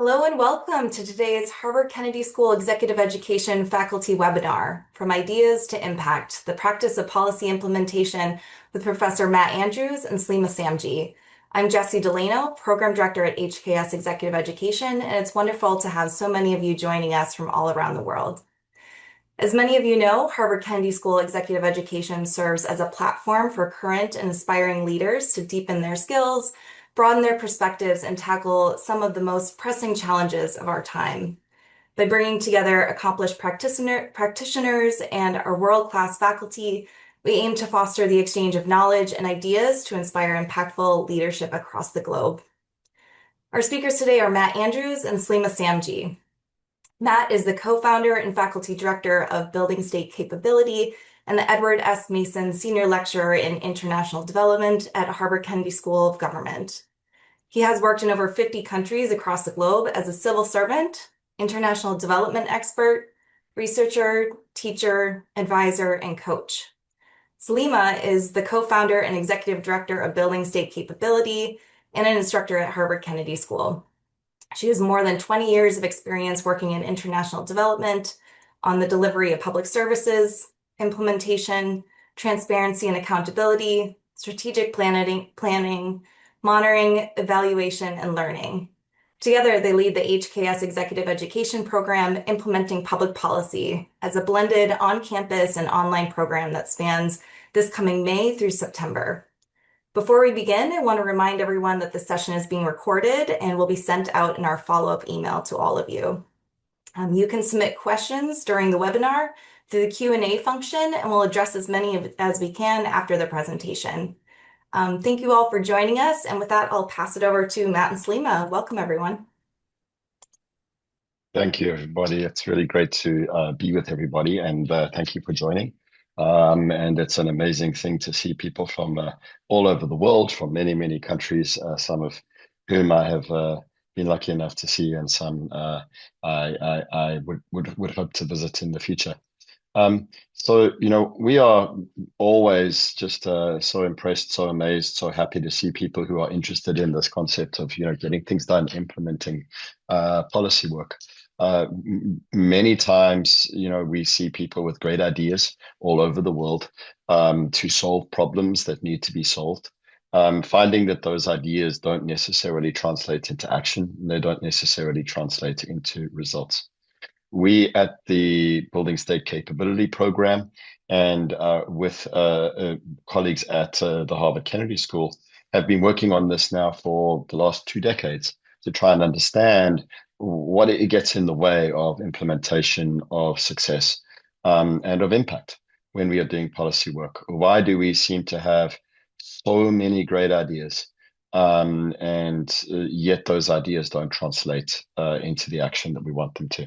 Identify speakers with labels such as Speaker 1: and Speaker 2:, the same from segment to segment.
Speaker 1: Hello and welcome to today's Harvard Kennedy School Executive Education Faculty Webinar, From Ideas to Impact, the Practice of Policy Implementation with Professor Matt Andrews and Salimah Samji. I'm Jessie Delano, Program Director at HKS Executive Education, and it's wonderful to have so many of you joining us from all around the world. As many of you know, Harvard Kennedy School Executive Education serves as a platform for current and aspiring leaders to deepen their skills, broaden their perspectives, and tackle some of the most pressing challenges of our time. By bringing together accomplished practitioners and our world-class faculty, we aim to foster the exchange of knowledge and ideas to inspire impactful leadership across the globe. Our speakers today are Matt Andrews and Salimah Samji. Matt is the co-founder and faculty director of Building State Capability and the Edward S. Mason Senior Lecturer in International Development at Harvard Kennedy School of Government. He has worked in over 50 countries across the globe as a civil servant, international development expert, researcher, teacher, advisor, and coach. Salimah is the co-founder and executive director of Building State Capability and an instructor at Harvard Kennedy School. She has more than 20 years of experience working in international development, on the delivery of public services, implementation, transparency and accountability, strategic planning, monitoring, evaluation, and learning. Together, they lead the HKS Executive Education Program, implementing public policy as a blended on-campus and online program that spans this coming May through September. Before we begin, I want to remind everyone that the session is being recorded and will be sent out in our follow-up email to all of you. You can submit questions during the webinar through the Q&A function, and we'll address as many as we can after the presentation. Thank you all for joining us, and with that, I'll pass it over to Matt and Salimah. Welcome, everyone.
Speaker 2: Thank you, everybody. It's really great to be with everybody, and thank you for joining. And it's an amazing thing to see people from all over the world, from many, many countries, some of whom I have been lucky enough to see, and some I would hope to visit in the future. So, we are always just so impressed, so amazed, so happy to see people who are interested in this concept of, getting things done, implementing policy work. Many times, we see people with great ideas all over the world to solve problems that need to be solved. Finding that those ideas don't necessarily translate into action, they don't necessarily translate into results. We at the Building State Capability Program and with colleagues at the Harvard Kennedy School have been working on this now for the last 2 decades to try and understand what it gets in the way of implementation, of success, and of impact when we are doing policy work. Why do we seem to have so many great ideas, and yet those ideas don't translate into the action that we want them to?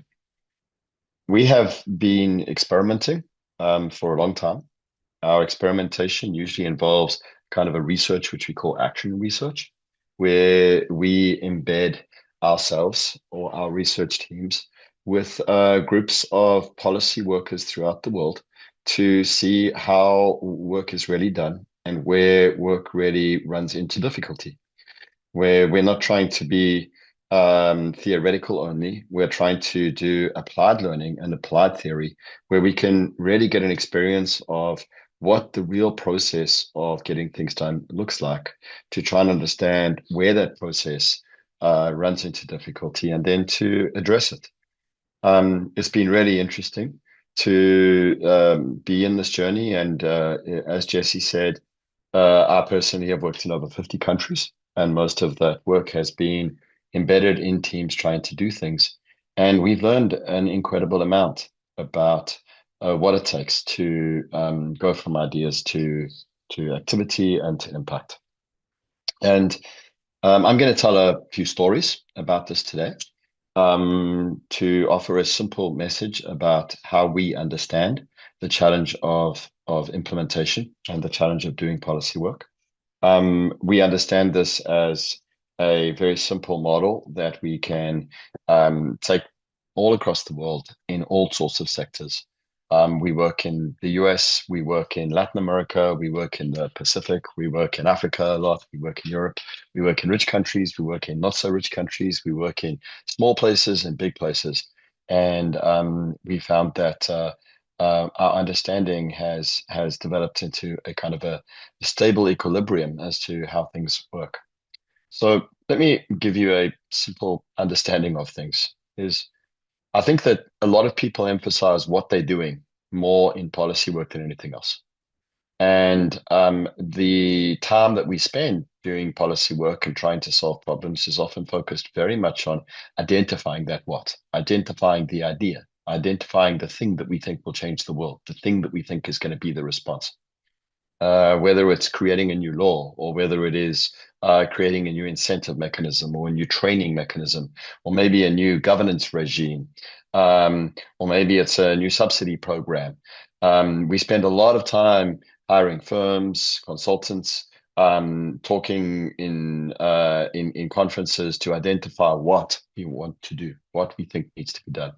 Speaker 2: We have been experimenting for a long time. Our experimentation usually involves kind of a research, which we call action research, where we embed ourselves or our research teams with groups of policy workers throughout the world to see how work is really done and where work really runs into difficulty, where we're not trying to be theoretical only. We're trying to do applied learning and applied theory, where we can really get an experience of what the real process of getting things done looks like, to try and understand where that process runs into difficulty and then to address it. It's been really interesting to be in this journey. And as Jessie said, I personally have worked in over 50 countries, and most of that work has been embedded in teams trying to do things. And we've learned an incredible amount about what it takes to go from ideas to activity and to impact. And I'm going to tell a few stories about this today to offer a simple message about how we understand the challenge of implementation and the challenge of doing policy work. We understand this as a very simple model that we can take all across the world in all sorts of sectors We work in the US, we work in Latin America, we work in the Pacific, we work in Africa a lot, we work in Europe, we work in rich countries, we work in not so rich countries, we work in small places and big places. And we found that our understanding has developed into a kind of a stable equilibrium as to how things work. So let me give you a simple understanding of things. Is I think that a lot of people emphasize what they're doing more in policy work than anything else. And the time that we spend doing policy work and trying to solve problems is often focused very much on identifying that what, identifying the idea, identifying the thing that we think will change the world, the thing that we think is going to be the response. Whether it's creating a new law or whether it is creating a new incentive mechanism or a new training mechanism, or maybe a new governance regime, or maybe it's a new subsidy program. We spend a lot of time hiring firms, consultants, talking in conferences to identify what we want to do, what we think needs to be done.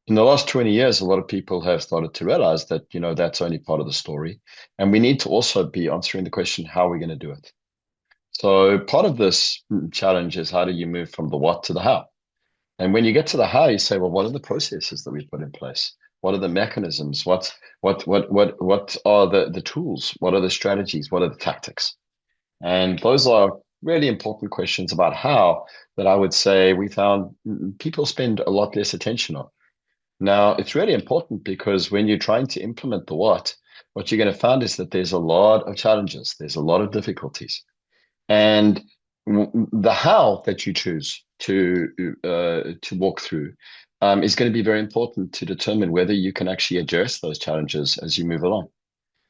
Speaker 2: In the last 20 years, a lot of people have started to realize that, that's only part of the story. And we need to also be answering the question, how are we going to do it? So part of this challenge is how do you move from the what to the how? And when you get to the how, you say, well, what are the processes that we put in place? What are the mechanisms? What are the tools? What are the strategies? What are the tactics? And those are really important questions about how that I would say we found people spend a lot less attention on. Now, it's really important because when you're trying to implement the what you're going to find is that there's a lot of challenges, there's a lot of difficulties. And the how that you choose to walk through is going to be very important to determine whether you can actually address those challenges as you move along.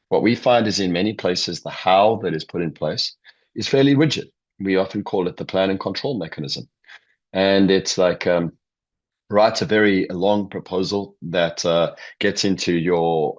Speaker 2: What we find is in many places, the how that is put in place is fairly rigid. We often call it the plan and control mechanism. And it's like, writes a very long proposal that gets into your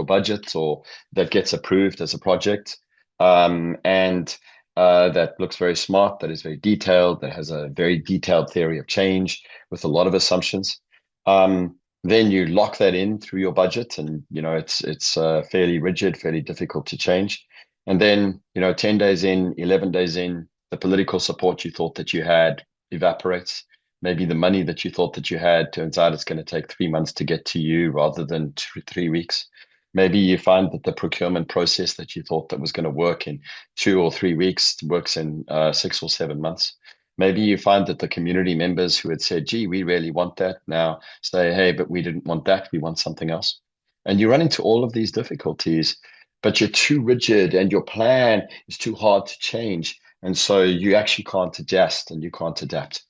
Speaker 2: budget or that gets approved as a project, and that looks very smart, that is very detailed, that has a very detailed theory of change with a lot of assumptions. Then you lock that in through your budget, and it's fairly rigid, fairly difficult to change. And then 10 days in, 11 days in, the political support you thought that you had evaporates. Maybe the money that you thought that you had turns out it's going to take 3 months to get to you rather than 3 weeks. Maybe you find that the procurement process that you thought that was going to work in 2 or 3 weeks works in 6 or 7 months. Maybe you find that the community members who had said, gee, we really want that, now say, hey, but we didn't want that, we want something else. And you run into all of these difficulties, but you're too rigid and your plan is too hard to change. And so you actually can't adjust and you can't adapt.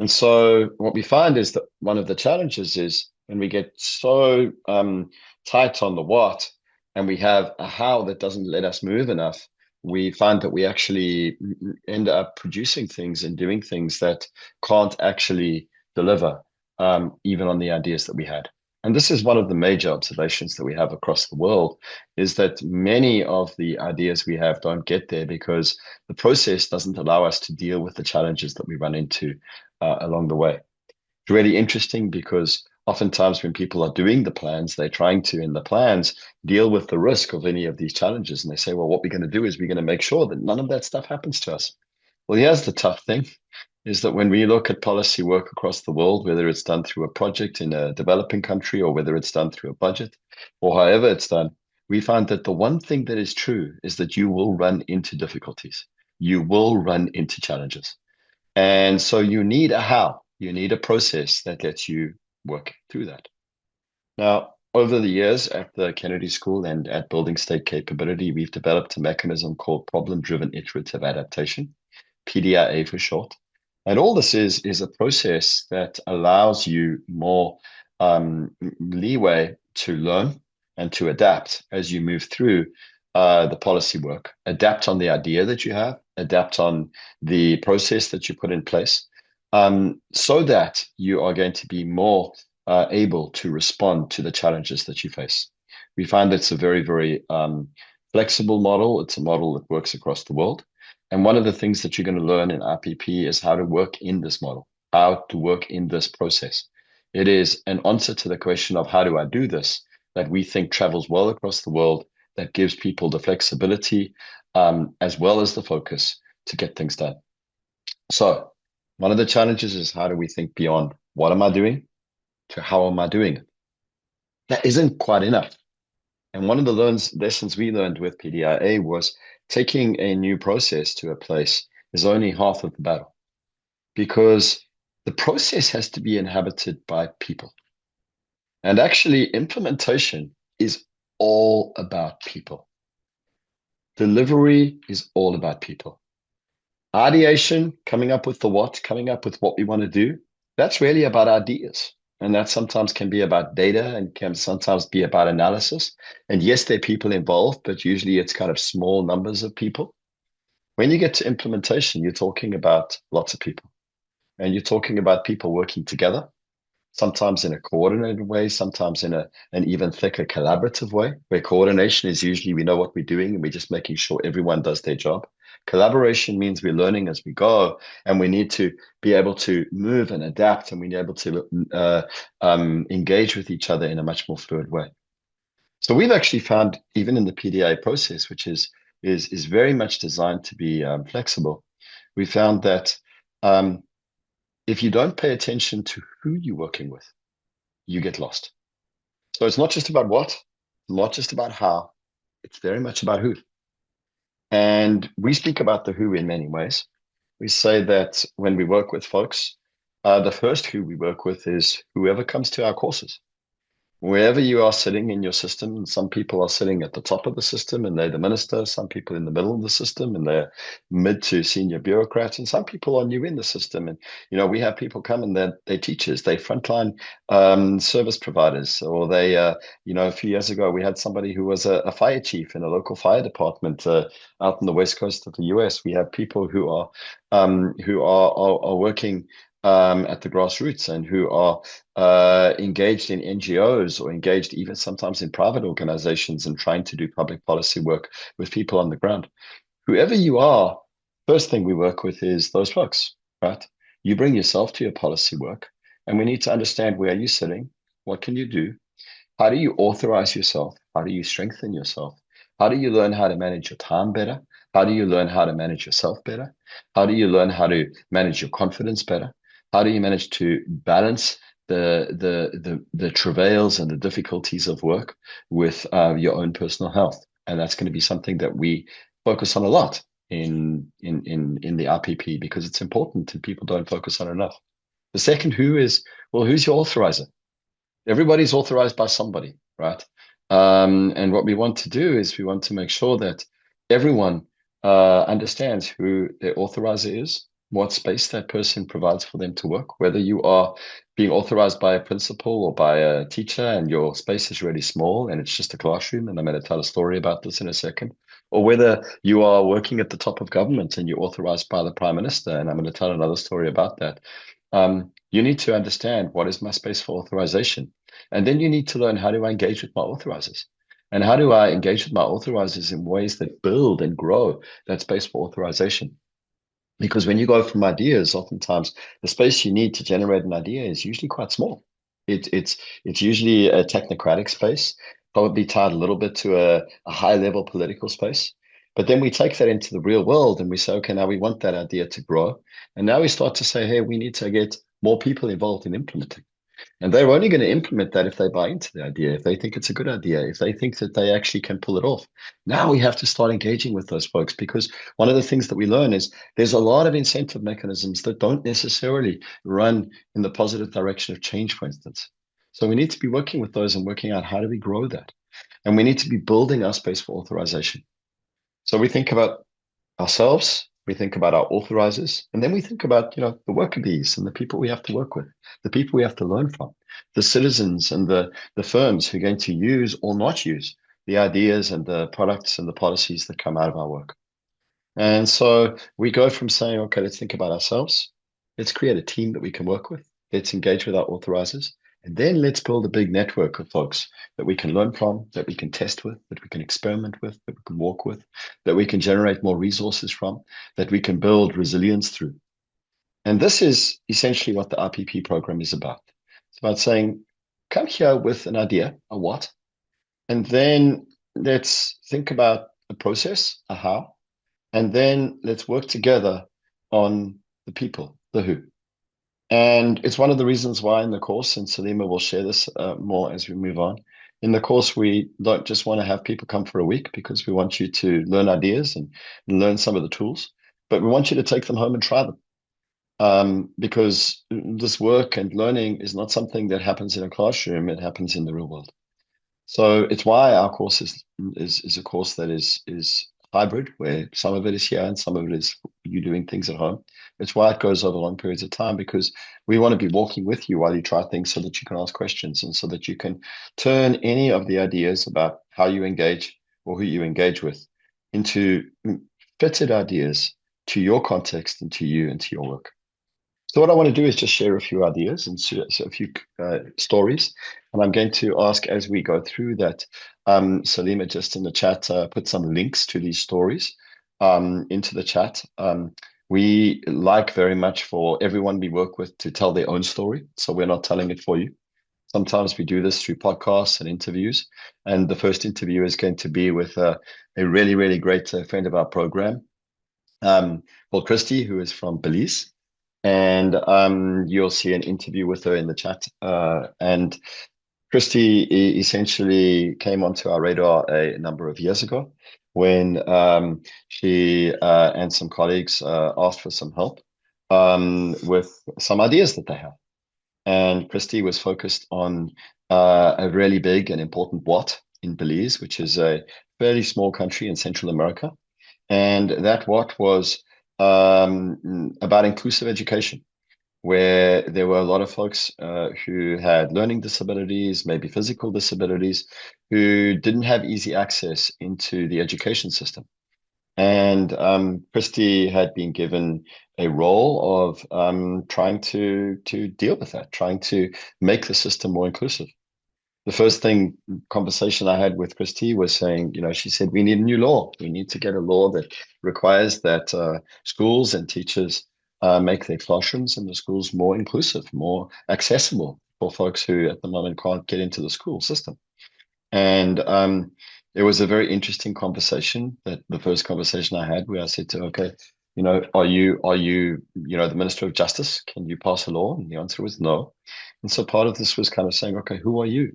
Speaker 2: And so what we find is that one of the challenges is when we get so tight on the what and we have a how that doesn't let us move enough, we find that we actually end up producing things and doing things that can't actually deliver, even on the ideas that we had. And this is one of the major observations that we have across the world, is that many of the ideas we have don't get there because the process doesn't allow us to deal with the challenges that we run into along the way. It's really interesting because oftentimes when people are doing the plans, they're trying to, in the plans, deal with the risk of any of these challenges. And they say, well, what we're going to do is we're going to make sure that none of that stuff happens to us. Well, here's the tough thing, is that when we look at policy work across the world, whether it's done through a project in a developing country or whether it's done through a budget or however it's done, we find that the one thing that is true is that you will run into difficulties. You will run into challenges. And so you need a how, you need a process that lets you work through that. Now, over the years at the Kennedy School and at Building State Capability, we've developed a mechanism called problem-driven iterative adaptation, PDIA for short. And all this is a process that allows you more leeway to learn and to adapt as you move through the policy work, adapt on the idea that you have, adapt on the process that you put in place, so that you are going to be more able to respond to the challenges that you face. We find it's a very, very flexible model. It's a model that works across the world. And one of the things that you're going to learn in RPP is how to work in this model, how to work in this process. It is an answer to the question of how do I do this that we think travels well across the world, that gives people the flexibility as well as the focus to get things done. So one of the challenges is how do we think beyond what am I doing to how am I doing it? That isn't quite enough. And one of the lessons we learned with PDIA was taking a new process to a place is only half of the battle because the process has to be inhabited by people. And actually, implementation is all about people. Delivery is all about people. Ideation, coming up with the what, coming up with what we want to do, that's really about ideas. And that sometimes can be about data and can sometimes be about analysis. And yes, there are people involved, but usually it's kind of small numbers of people. When you get to implementation, you're talking about lots of people. And you're talking about people working together, sometimes in a coordinated way, sometimes in an even thicker collaborative way, where coordination is usually we know what we're doing and we're just making sure everyone does their job. Collaboration means we're learning as we go, and we need to be able to move and adapt, and we need able to engage with each other in a much more fluid way. So we've actually found, even in the PDA process, which is very much designed to be flexible, we found that if you don't pay attention to who you're working with, you get lost. So it's not just about what, not just about how, it's very much about who. And we speak about the who in many ways. We say that when we work with folks, the first who we work with is whoever comes to our courses. Wherever you are sitting in your system, and some people are sitting at the top of the system and they're the minister, some people in the middle of the system and they're mid to senior bureaucrats, and some people are new in the system. And, we have people come and they're teachers, they're frontline service providers, or a few years ago, we had somebody who was a fire chief in a local fire department out in the west coast of the US. We have people who are working at the grassroots and who are engaged in NGOs or engaged even sometimes in private organizations and trying to do public policy work with people on the ground. Whoever you are, first thing we work with is those folks, right? You bring yourself to your policy work, and we need to understand where you're sitting, what can you do, how do you authorize yourself, how do you strengthen yourself, how do you learn how to manage your time better, how do you learn how to manage yourself better, how do you learn how to manage your confidence better, how do you manage to balance the travails and the difficulties of work with your own personal health? And that's going to be something that we focus on a lot in the RPP because it's important and people don't focus on it enough. The second who is, well, who's your authorizer? Everybody's authorized by somebody, right? And what we want to do is we want to make sure that everyone understands who their authorizer is, what space that person provides for them to work, whether you are being authorized by a principal or by a teacher and your space is really small and it's just a classroom, and I'm going to tell a story about this in a second, or whether you are working at the top of government and you're authorized by the prime minister, and I'm going to tell another story about that. You need to understand what is my space for authorization. And then you need to learn how do I engage with my authorizers? And how do I engage with my authorizers in ways that build and grow that space for authorization? Because when you go from ideas, oftentimes the space you need to generate an idea is usually quite small. It's usually a technocratic space, probably tied a little bit to a high level political space. But then we take that into the real world and we say, okay, now we want that idea to grow. And now we start to say, hey, we need to get more people involved in implementing. And they're only going to implement that if they buy into the idea, if they think it's a good idea, if they think that they actually can pull it off. Now we have to start engaging with those folks, because one of the things that we learn is there's a lot of incentive mechanisms that don't necessarily run in the positive direction of change, for instance. So we need to be working with those and working out how do we grow that. And we need to be building our space for authorization. So we think about ourselves, we think about our authorizers, and then we think about, the worker bees and the people we have to work with, the people we have to learn from, the citizens and the firms who are going to use or not use the ideas and the products and the policies that come out of our work. And so we go from saying, okay, let's think about ourselves. Let's create a team that we can work with. Let's engage with our authorizers. And then let's build a big network of folks that we can learn from, that we can test with, that we can experiment with, that we can walk with, that we can generate more resources from, that we can build resilience through. And this is essentially what the RPP program is about. It's about saying, come here with an idea, a what, and then let's think about a process, a how, and then let's work together on the people, the who. And it's one of the reasons why in the course, and Salimah will share this more as we move on. In the course, we don't just want to have people come for a week because we want you to learn ideas and learn some of the tools, but we want you to take them home and try them. Because this work and learning is not something that happens in a classroom, it happens in the real world. So it's why our course is a course that is hybrid, where some of it is here and some of it is you doing things at home. It's why it goes over long periods of time because we want to be walking with you while you try things so that you can ask questions and so that you can turn any of the ideas about how you engage or who you engage with into fitted ideas to your context and to you and to your work. So what I want to do is just share a few ideas and so a few stories. And I'm going to ask as we go through that, Salimah just in the chat put some links to these stories into the chat. We like very much for everyone we work with to tell their own story. So we're not telling it for you. Sometimes we do this through podcasts and interviews. And the first interview is going to be with a really, really great friend of our program called Christy, who is from Belize. And you'll see an interview with her in the chat. And Christy essentially came onto our radar a number of years ago when she and some colleagues asked for some help with some ideas that they have. And Christy was focused on a really big and important what in Belize, which is a fairly small country in Central America. And that what was about inclusive education, where there were a lot of folks who had learning disabilities, maybe physical disabilities, who didn't have easy access into the education system. And Christy had been given a role of trying to deal with that, trying to make the system more inclusive. The first conversation I had with Christy was saying, she said, we need a new law. We need to get a law that requires that schools and teachers make their classrooms and the schools more inclusive, more accessible for folks who at the moment can't get into the school system. And it was a very interesting conversation, that the first conversation I had where I said to her, okay, are you the Minister of Justice? Can you pass a law? And the answer was no. And so part of this was kind of saying, okay, who are you?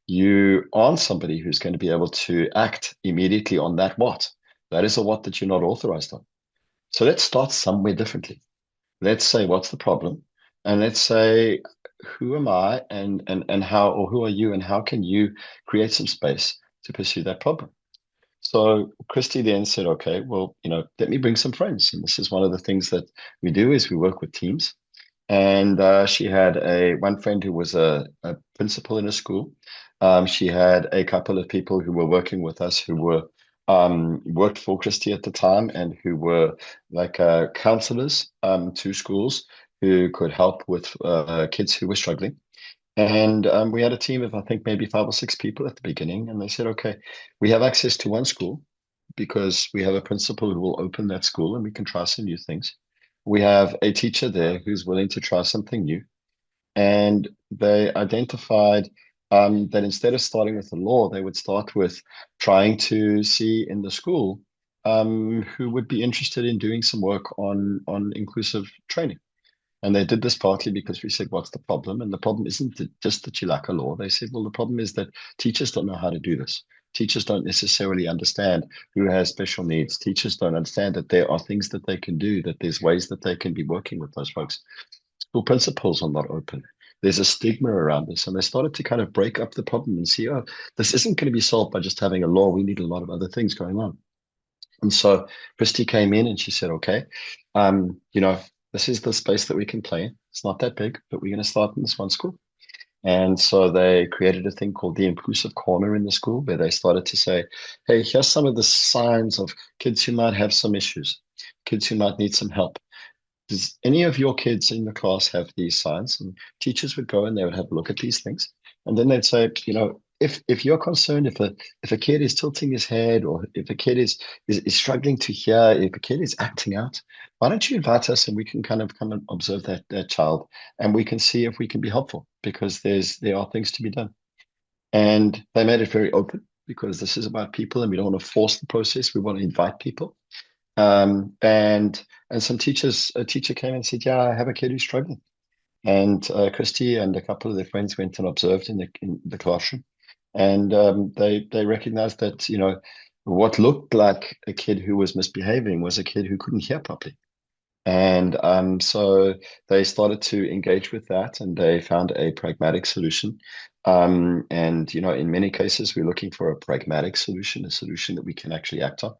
Speaker 2: You aren't somebody who's going to be able to act immediately on that what. That is a what that you're not authorized on. So let's start somewhere differently. Let's say, what's the problem? And let's say, who am I and how, or who are you and how can you create some space to pursue that problem? So Christy then said, okay, well, let me bring some friends. And this is one of the things that we do is we work with teams. And she had one friend who was a principal in a school. She had a couple of people who were working with us who were worked for Christy at the time and who were like counselors to schools who could help with kids who were struggling. And we had a team of, I think, maybe 5 or 6 people at the beginning. And they said, okay, we have access to one school because we have a principal who will open that school and we can try some new things. We have a teacher there who's willing to try something new. And they identified that instead of starting with the law, they would start with trying to see in the school who would be interested in doing some work on inclusive training. And they did this partly because we said, what's the problem? And the problem isn't just that you lack a law. They said, well, the problem is that teachers don't know how to do this. Teachers don't necessarily understand who has special needs. Teachers don't understand that there are things that they can do, that there's ways that they can be working with those folks. School principals are not open. There's a stigma around this. And they started to kind of break up the problem and see, oh, this isn't going to be solved by just having a law. We need a lot of other things going on. And so Christy came in and she said, okay, this is the space that we can play in. It's not that big, but we're going to start in this one school. And so they created a thing called the Inclusive Corner in the school, where they started to say, hey, here's some of the signs of kids who might have some issues, kids who might need some help. Does any of your kids in the class have these signs? And teachers would go and they would have a look at these things. And then they'd say, if you're concerned, if a kid is tilting his head, or if a kid is struggling to hear, if a kid is acting out, why don't you invite us and we can kind of come and observe that child, and we can see if we can be helpful, because there are things to be done. And they made it very open, because this is about people and we don't want to force the process. We want to invite people. And some teachers, a teacher came and said, yeah, I have a kid who's struggling. And Christy and a couple of their friends went and observed in the classroom. And they recognized that, what looked like a kid who was misbehaving was a kid who couldn't hear properly. And so they started to engage with that, and they found a pragmatic solution. And in many cases, we're looking for a pragmatic solution, a solution that we can actually act on,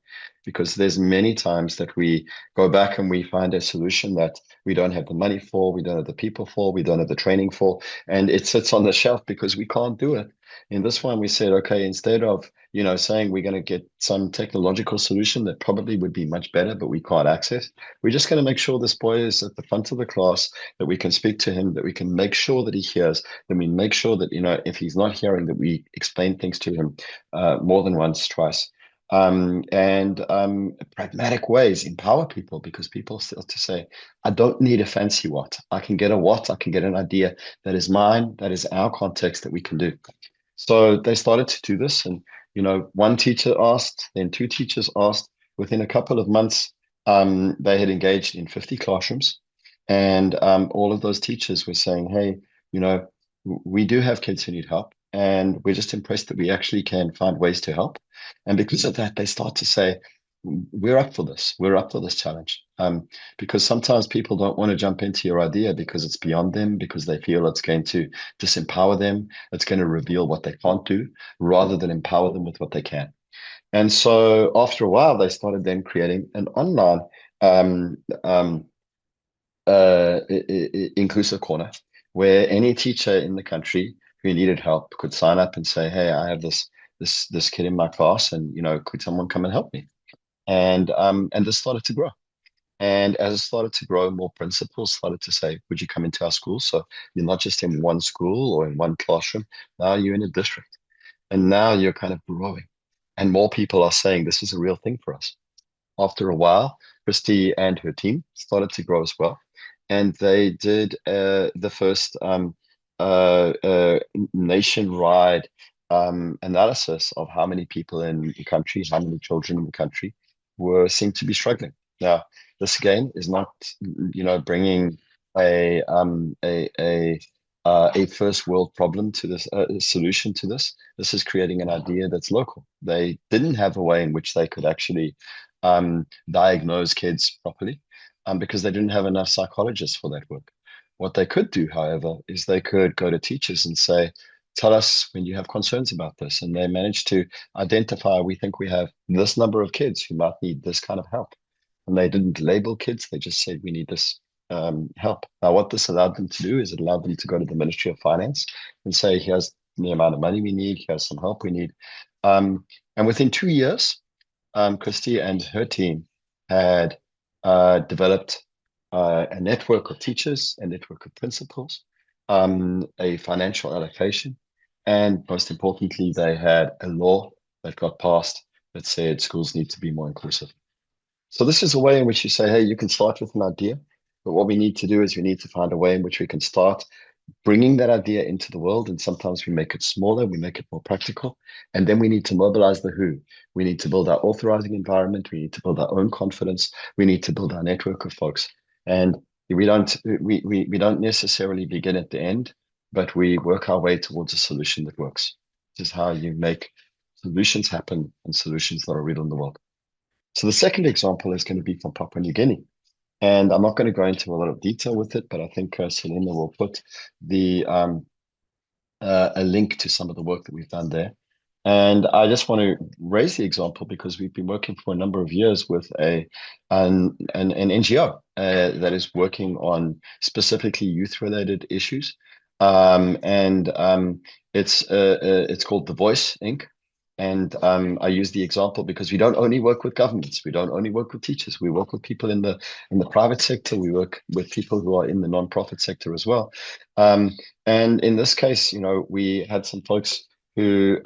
Speaker 2: because there's many times that we go back and we find a solution that we don't have the money for, we don't have the people for, we don't have the training for, and it sits on the shelf because we can't do it. In this one, we said, okay, instead of saying we're going to get some technological solution that probably would be much better, but we can't access, we're just going to make sure this boy is at the front of the class, that we can speak to him, that we can make sure that he hears, that we make sure that, if he's not hearing, that we explain things to him more than once, twice. And pragmatic ways empower people, because people still to say, I don't need a fancy what. I can get a what, I can get an idea that is mine, that is our context, that we can do. So they started to do this, and one teacher asked, then two teachers asked. Within a couple of months, they had engaged in 50 classrooms, and all of those teachers were saying, "Hey, we do have kids who need help, and we're just impressed that we actually can find ways to help." And because of that, they start to say, we're up for this. We're up for this challenge. Because sometimes people don't want to jump into your idea because it's beyond them, because they feel it's going to disempower them, it's going to reveal what they can't do, rather than empower them with what they can. And so after a while, they started then creating an online um, um, inclusive corner, where any teacher in the country who needed help could sign up and say, "Hey, I have this kid in my class, and could someone come and help me?" And this started to grow. And as it started to grow, more principals started to say, would you come into our school? So you're not just in one school or in one classroom. Now you're in a district. And now you're kind of growing. And more people are saying this is a real thing for us. After a while, Christy and her team started to grow as well. And they did the first nationwide analysis of how many people in the country, how many children in the country seemed to be struggling. Now, this again is not, bringing a first world problem to this, solution to this. This is creating an idea that's local. They didn't have a way in which they could actually diagnose kids properly, because they didn't have enough psychologists for that work. What they could do, however, is they could go to teachers and say, tell us when you have concerns about this. And they managed to identify, we think we have this number of kids who might need this kind of help. And they didn't label kids, they just said, we need this help. Now, what this allowed them to do is it allowed them to go to the Ministry of Finance and say, here's the amount of money we need, here's some help we need. And within 2 years, Christy and her team had developed a network of teachers, a network of principals, a financial allocation, and most importantly, they had a law that got passed that said schools need to be more inclusive. So this is a way in which you say, hey, you can start with an idea, but what we need to do is we need to find a way in which we can start bringing that idea into the world. And sometimes we make it smaller, we make it more practical. And then we need to mobilize the who. We need to build our authorizing environment. We need to build our own confidence. We need to build our network of folks. And we don't necessarily begin at the end, but we work our way towards a solution that works. This is how you make solutions happen, and solutions that are real in the world. So the second example is going to be from Papua New Guinea. And I'm not going to go into a lot of detail with it, but I think Salimah will put a link to some of the work that we've done there. And I just want to raise the example because we've been working for a number of years with an NGO that is working on specifically youth-related issues. It's called The Voice Inc. And I use the example because we don't only work with governments, we don't only work with teachers, we work with people in the private sector, we work with people who are in the nonprofit sector as well. And in this case, we had some folks who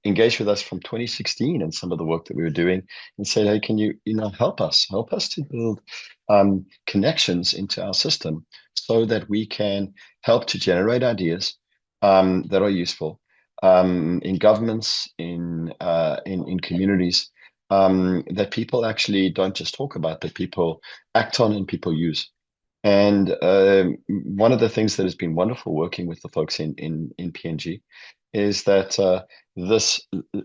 Speaker 2: engaged with us from 2016 and some of the work that we were doing and said, hey, can you help us to build connections into our system so that we can help to generate ideas that are useful in governments, in communities, that people actually don't just talk about, that people act on and people use. And one of the things that has been wonderful working with the folks in PNG is that this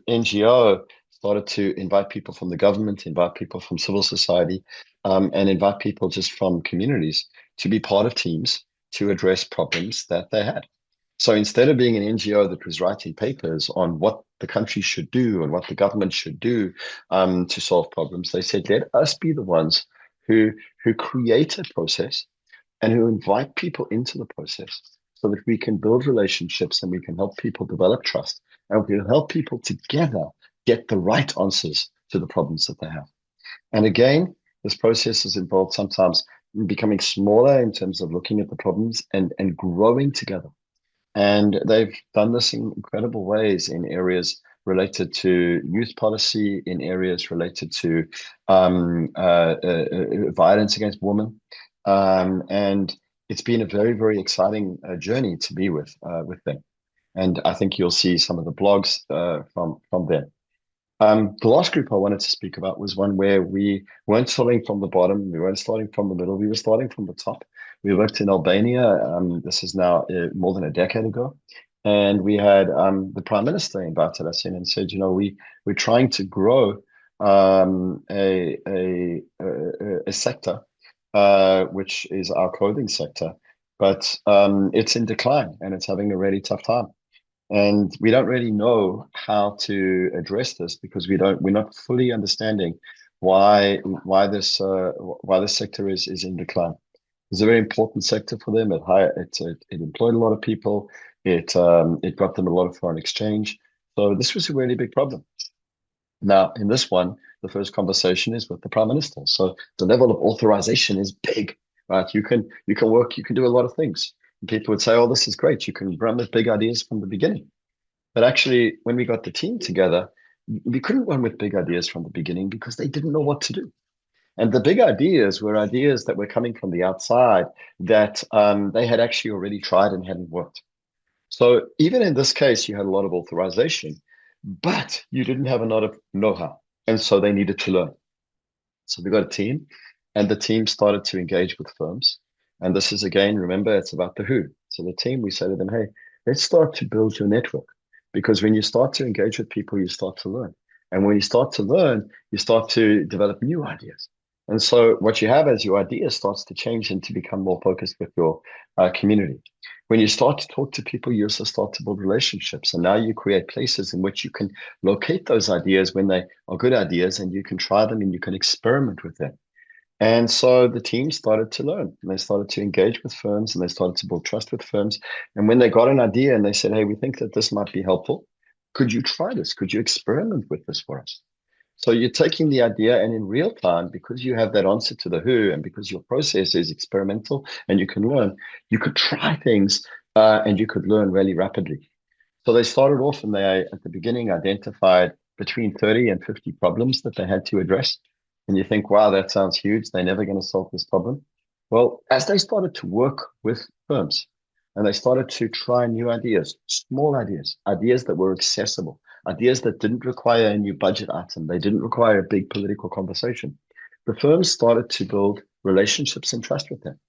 Speaker 2: NGO started to invite people from the government, invite people from civil society, and invite people just from communities to be part of teams to address problems that they had. So instead of being an NGO that was writing papers on what the country should do and what the government should do to solve problems, they said, let us be the ones who create a process and who invite people into the process so that we can build relationships and we can help people develop trust and we can help people together get the right answers to the problems that they have. And again, this process is involved sometimes in becoming smaller in terms of looking at the problems and growing together. And they've done this in incredible ways in areas related to youth policy, in areas related to violence against women. And it's been a very, very exciting journey to be with them. And I think you'll see some of the blogs from them. The last group I wanted to speak about was one where we weren't starting from the bottom, we weren't starting from the middle, we were starting from the top. We worked in Albania. This is now more than a decade ago. And we had the Prime Minister invited us in and said, we're trying to grow a sector, which is our clothing sector, but it's in decline and it's having a really tough time. And we don't really know how to address this because we're not fully understanding why this sector is in decline. It's a very important sector for them. It employed a lot of people. It got them a lot of foreign exchange. So this was a really big problem. Now, in this one, the first conversation is with the Prime Minister. So the level of authorization is big, right? You can work, you can do a lot of things. And people would say, oh, this is great. You can run with big ideas from the beginning. But actually, when we got the team together, we couldn't run with big ideas from the beginning because they didn't know what to do. And the big ideas were ideas that were coming from the outside that they had actually already tried and hadn't worked. So even in this case, you had a lot of authorization, but you didn't have a lot of know-how. And so they needed to learn. So we got a team, and the team started to engage with firms. And this is, again, remember, it's about the who. So the team, we say to them, hey, let's start to build your network. Because when you start to engage with people, you start to learn. And when you start to learn, you start to develop new ideas. And so what you have as your idea starts to change and to become more focused with your community. When you start to talk to people, you also start to build relationships. And now you create places in which you can locate those ideas when they are good ideas and you can try them and you can experiment with them. And so the team started to learn and they started to engage with firms and they started to build trust with firms. And when they got an idea and they said, hey, we think that this might be helpful, could you try this? Could you experiment with this for us? So you're taking the idea and in real time, because you have that answer to the who and because your process is experimental and you can learn, you could try things and you could learn really rapidly. So they started off and they, at the beginning, identified between 30 and 50 problems that they had to address. And you think, wow, that sounds huge. They're never going to solve this problem. Well, as they started to work with firms and they started to try new ideas, small ideas, ideas that were accessible, ideas that didn't require a new budget item, they didn't require a big political conversation, the firms started to build relationships and trust with them.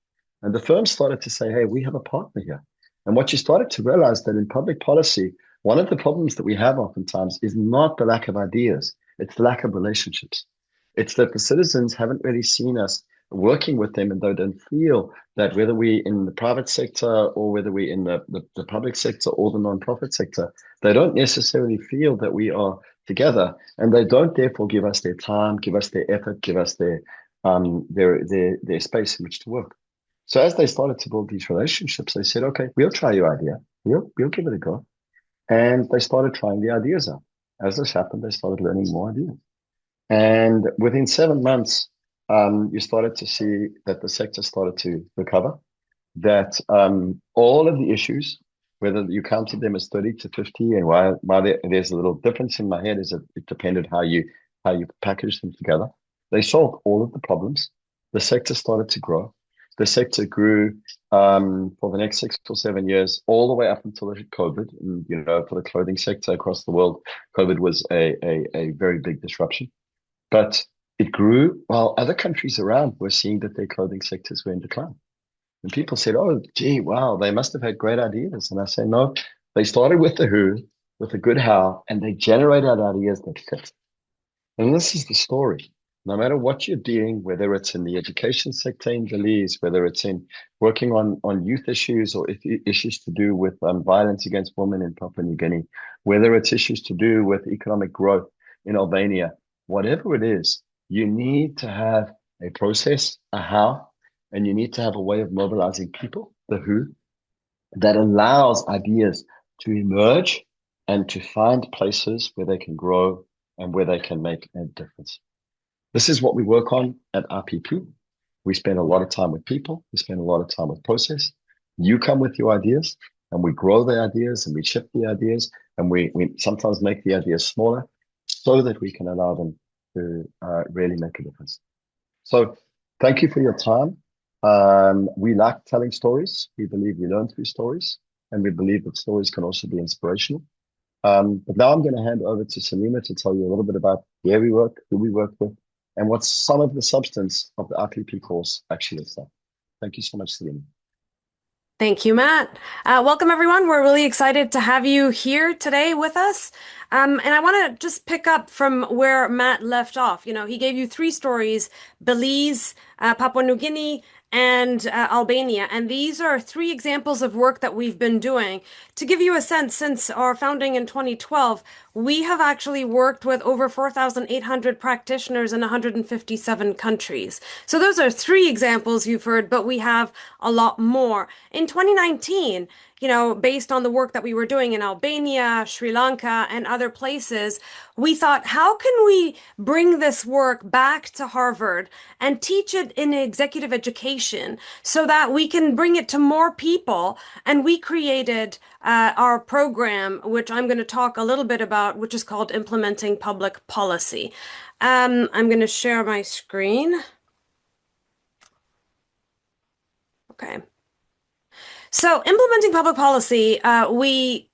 Speaker 2: And the firms started to say, hey, we have a partner here. And what you started to realize that in public policy, one of the problems that we have oftentimes is not the lack of ideas, it's the lack of relationships. It's that the citizens haven't really seen us working with them and they don't feel that whether we're in the private sector or whether we're in the public sector or the nonprofit sector, they don't necessarily feel that we are together and they don't therefore give us their time, give us their effort, give us their space in which to work. So as they started to build these relationships, they said, okay, we'll try your idea. We'll give it a go. And they started trying the ideas out. As this happened, they started learning more ideas. And within 7 months, you started to see that the sector started to recover, that all of the issues whether you counted them as 30 to 50, and why there's a little difference in my head is that it depended how you package them together. They solved all of the problems. The sector started to grow. The sector grew for the next 6 or 7 years, all the way up until COVID. And, for the clothing sector across the world, COVID was a very big disruption. But it grew while other countries around were seeing that their clothing sectors were in decline. And people said, oh, gee, wow, they must have had great ideas. And I say, no, they started with the who, with a good how, and they generated ideas that fit. And this is the story. No matter what you're doing, whether it's in the education sector in Belize, whether it's in working on youth issues or issues to do with violence against women in Papua New Guinea, whether it's issues to do with economic growth in Albania, whatever it is, you need to have a process, a how, and you need to have a way of mobilizing people, the who, that allows ideas to emerge and to find places where they can grow and where they can make a difference. This is what we work on at RPP. We spend a lot of time with people. We spend a lot of time with process. You come with your ideas, and we grow the ideas, and we ship the ideas, and we sometimes make the ideas smaller so that we can allow them to really make a difference. So thank you for your time. We like telling stories. We believe we learn through stories, and we believe that stories can also be inspirational. But now I'm going to hand over to Salimah to tell you a little bit about where we work, who we work with, and what some of the substance of the RPP course actually is. Thank you so much, Salimah.
Speaker 3: Thank you, Matt. Welcome, everyone. We're really excited to have you here today with us. And I want to just pick up from where Matt left off. He gave you three stories: Belize, Papua New Guinea, and Albania. And these are three examples of work that we've been doing. To give you a sense, since our founding in 2012, we have actually worked with over 4,800 practitioners in 157 countries. So those are three examples you've heard, but we have a lot more. In 2019, based on the work that we were doing in Albania, Sri Lanka, and other places, we thought, how can we bring this work back to Harvard and teach it in executive education so that we can bring it to more people? And we created our program, which I'm going to talk a little bit about, which is called Implementing Public Policy. I'm going to share my screen. Okay. So implementing public policy, we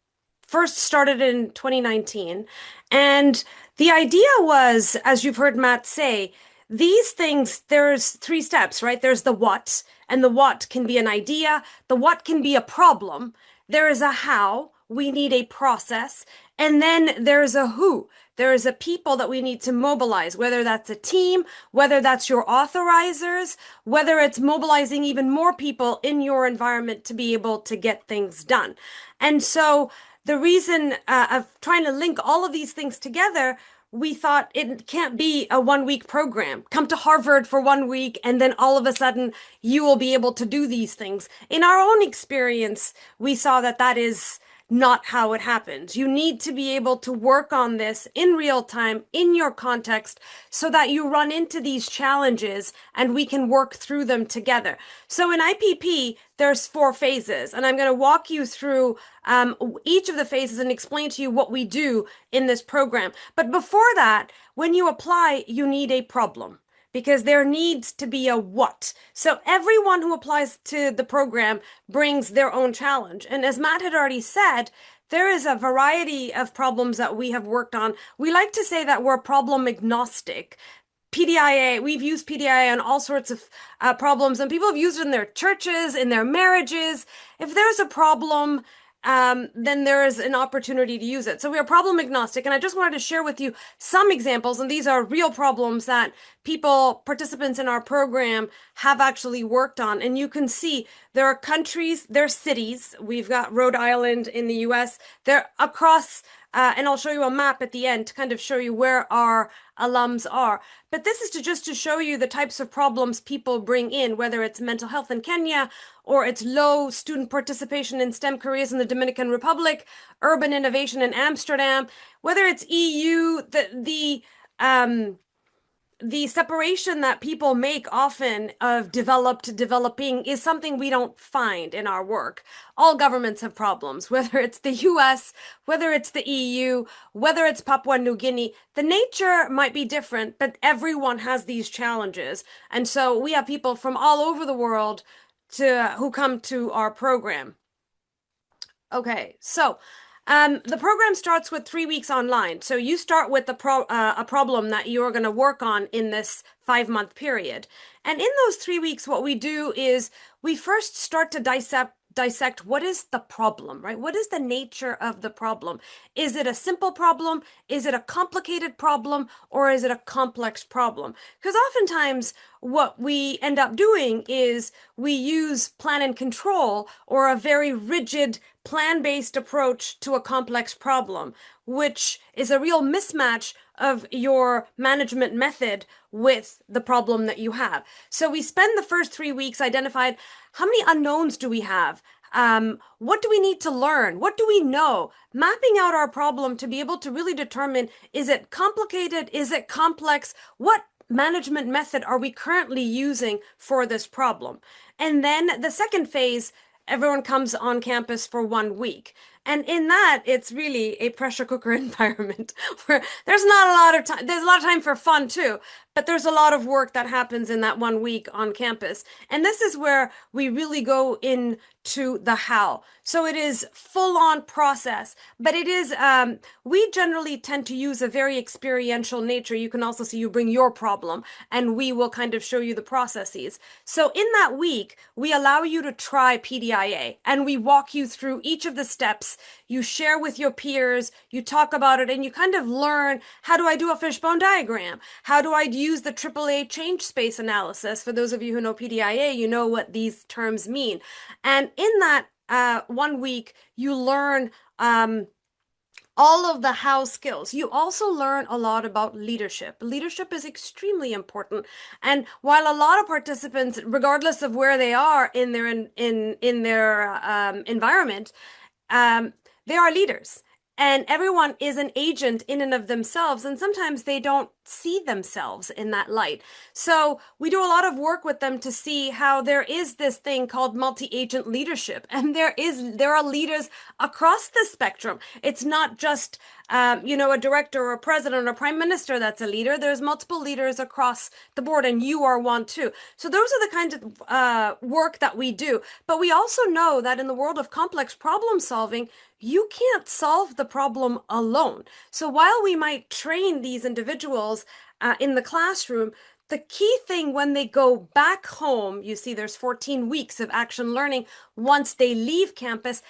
Speaker 3: first started in 2019. And the idea was, as you've heard Matt say, these things, there's three steps, right? There's the what, and the what can be an idea. The what can be a problem. There is a how. We need a process. And then there's a who. There is a people that we need to mobilize, whether that's a team, whether that's your authorizers, whether it's mobilizing even more people in your environment to be able to get things done. And so the reason of trying to link all of these things together, we thought it can't be a 1 week program. Come to Harvard for 1 week, and then all of a sudden you will be able to do these things. In our own experience, we saw that that is not how it happens. You need to be able to work on this in real time, in your context, so that you run into these challenges and we can work through them together. So in IPP, there's 4 phases, and I'm going to walk you through each of the phases and explain to you what we do in this program. But before that, when you apply, you need a problem, because there needs to be a what. So everyone who applies to the program brings their own challenge. And as Matt had already said, there is a variety of problems that we have worked on. We like to say that we're problem agnostic. PDIA, we've used PDIA on all sorts of problems, and people have used it in their churches, in their marriages. If there's a problem, then there is an opportunity to use it. So we are problem agnostic, and I just wanted to share with you some examples, and these are real problems that participants in our program have actually worked on. And you can see there are countries, there are cities. We've got Rhode Island in the US. They're across, and I'll show you a map at the end to kind of show you where our alums are. But this is just to show you the types of problems people bring in, whether it's mental health in Kenya, or it's low student participation in STEM careers in the Dominican Republic, urban innovation in Amsterdam, whether it's EU, the separation that people make often of developed to developing is something we don't find in our work. All governments have problems, whether it's the US, whether it's the EU, whether it's Papua New Guinea. The nature might be different, but everyone has these challenges. And so we have people from all over the world who come to our program. Okay, so the program starts with 3 weeks online. So you start with a problem that you're going to work on in this 5-month period. And in those 3 weeks, what we do is we first start to dissect what is the problem, right? What is the nature of the problem? Is it a simple problem? Is it a complicated problem? Or is it a complex problem? Because oftentimes what we end up doing is we use plan and control or a very rigid plan-based approach to a complex problem, which is a real mismatch of your management method with the problem that you have. So we spend the first 3 weeks identified how many unknowns do we have? What do we need to learn? What do we know? Mapping out our problem to be able to really determine, is it complicated? Is it complex? What management method are we currently using for this problem? And then the second phase, everyone comes on campus for 1 week. And in that, it's really a pressure cooker environment where there's not a lot of time. There's a lot of time for fun too, but there's a lot of work that happens in that 1 week on campus. And this is where we really go into the how. So it is full-on process, but it is, we generally tend to use a very experiential nature. You can also see you bring your problem and we will kind of show you the processes. So in that week, we allow you to try PDIA and we walk you through each of the steps. You share with your peers, you talk about it, and you kind of learn, how do I do a fishbone diagram? How do I use the AAA change space analysis? For those of you who know PDIA, you know what these terms mean. And in that 1 week, you learn all of the how skills. You also learn a lot about leadership. Leadership is extremely important. And while a lot of participants, regardless of where they are in their environment, they are leaders. And everyone is an agent in and of themselves, and sometimes they don't see themselves in that light. So we do a lot of work with them to see how there is this thing called multi-agent leadership, and there are leaders across the spectrum. It's not just a director or a president or a prime minister that's a leader. There's multiple leaders across the board, and you are one too. So those are the kinds of work that we do. But we also know that in the world of complex problem solving, you can't solve the problem alone. So while we might train these individuals in the classroom, the key thing when they go back home, you see there's 14 weeks of action learning once they leave campus.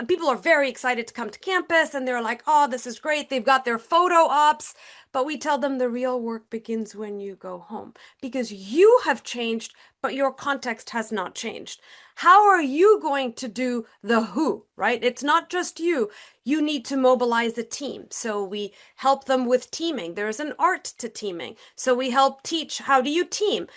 Speaker 3: People are very excited to come to campus and they're like, oh, this is great. They've got their photo ops, but we tell them the real work begins when you go home because you have changed, but your context has not changed. How are you going to do the who, right? It's not just you. You need to mobilize a team. So we help them with teaming. There's an art to teaming. So we help teach, how do you team?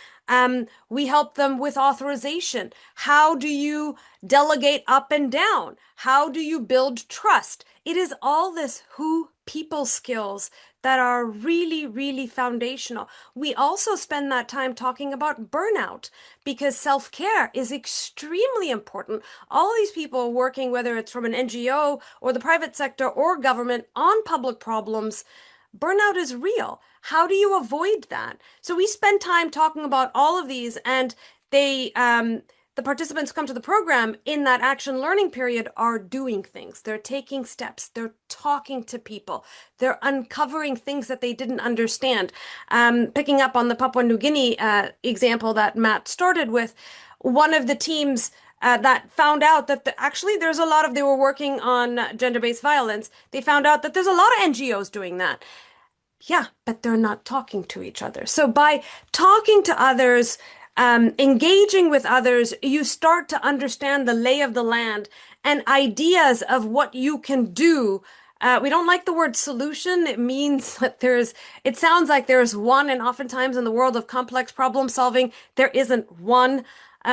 Speaker 3: We help them with authorization. How do you delegate up and down? How do you build trust? It is all this who people skills that are really, really foundational. We also spend that time talking about burnout because self-care is extremely important. All these people working, whether it's from an NGO or the private sector or government on public problems, burnout is real. How do you avoid that? So we spend time talking about all of these, and the participants who come to the program in that action learning period are doing things. They're taking steps. They're talking to people. They're uncovering things that they didn't understand. Picking up on the Papua New Guinea example that Matt started with, one of the teams that found out that actually they were working on gender-based violence. They found out that there's a lot of NGOs doing that. Yeah, but they're not talking to each other. So by talking to others, engaging with others, you start to understand the lay of the land and ideas of what you can do. We don't like the word solution. It means that it sounds like there's one, and oftentimes in the world of complex problem solving, there isn't one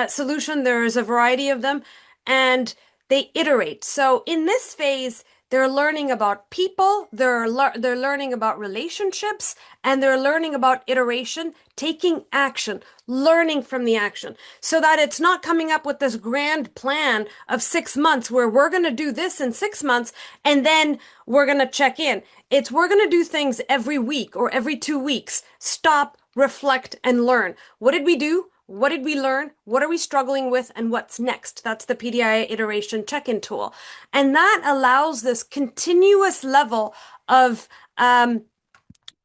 Speaker 3: solution. There is a variety of them, and they iterate. So in this phase, They're learning about people, they're learning about relationships, and they're learning about iteration, taking action, learning from the action, so that it's not coming up with this grand plan of 6 months where we're going to do this in 6 months and then we're going to check in. It's we're going to do things every week or every 2 weeks. Stop, reflect, and learn. What did we do? What did we learn? What are we struggling with? And what's next? That's the PDIA iteration check-in tool. And that allows this continuous level of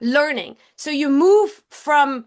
Speaker 3: learning. So you move from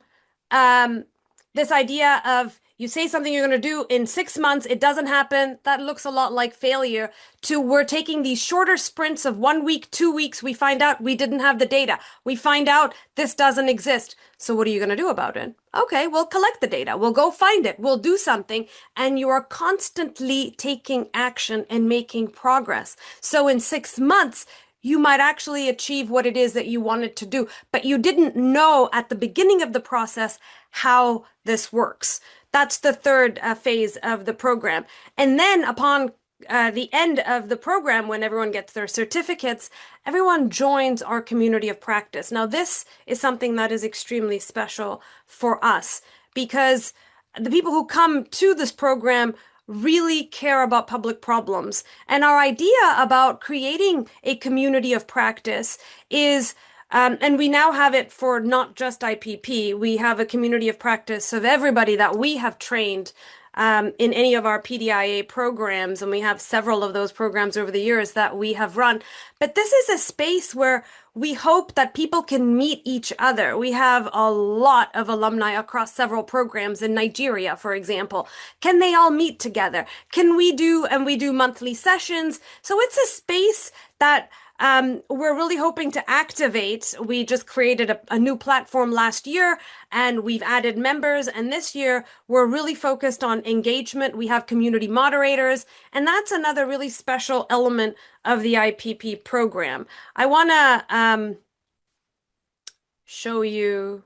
Speaker 3: this idea of you say something you're going to do in 6 months, it doesn't happen. That looks a lot like failure. To we're taking these shorter sprints of 1 week, 2 weeks. We find out we didn't have the data. We find out this doesn't exist. So what are you going to do about it? Okay, we'll collect the data. We'll go find it. We'll do something. And you are constantly taking action and making progress. So in 6 months, you might actually achieve what it is that you wanted to do, but you didn't know at the beginning of the process how this works. That's the third phase of the program. And then upon the end of the program, when everyone gets their certificates, everyone joins our community of practice. Now, this is something that is extremely special for us because the people who come to this program really care about public problems. And our idea about creating a community of practice is and we now have it for not just IPP. We have a community of practice of everybody that we have trained in any of our PDIA programs, and we have several of those programs over the years that we have run. But this is a space where we hope that people can meet each other. We have a lot of alumni across several programs in Nigeria, for example. Can they all meet together? Can we do, and we do monthly sessions. So it's a space that we're really hoping to activate. We just created a new platform last year and we've added members. And this year we're really focused on engagement. We have community moderators, and that's another really special element of the IPP program. I want to show you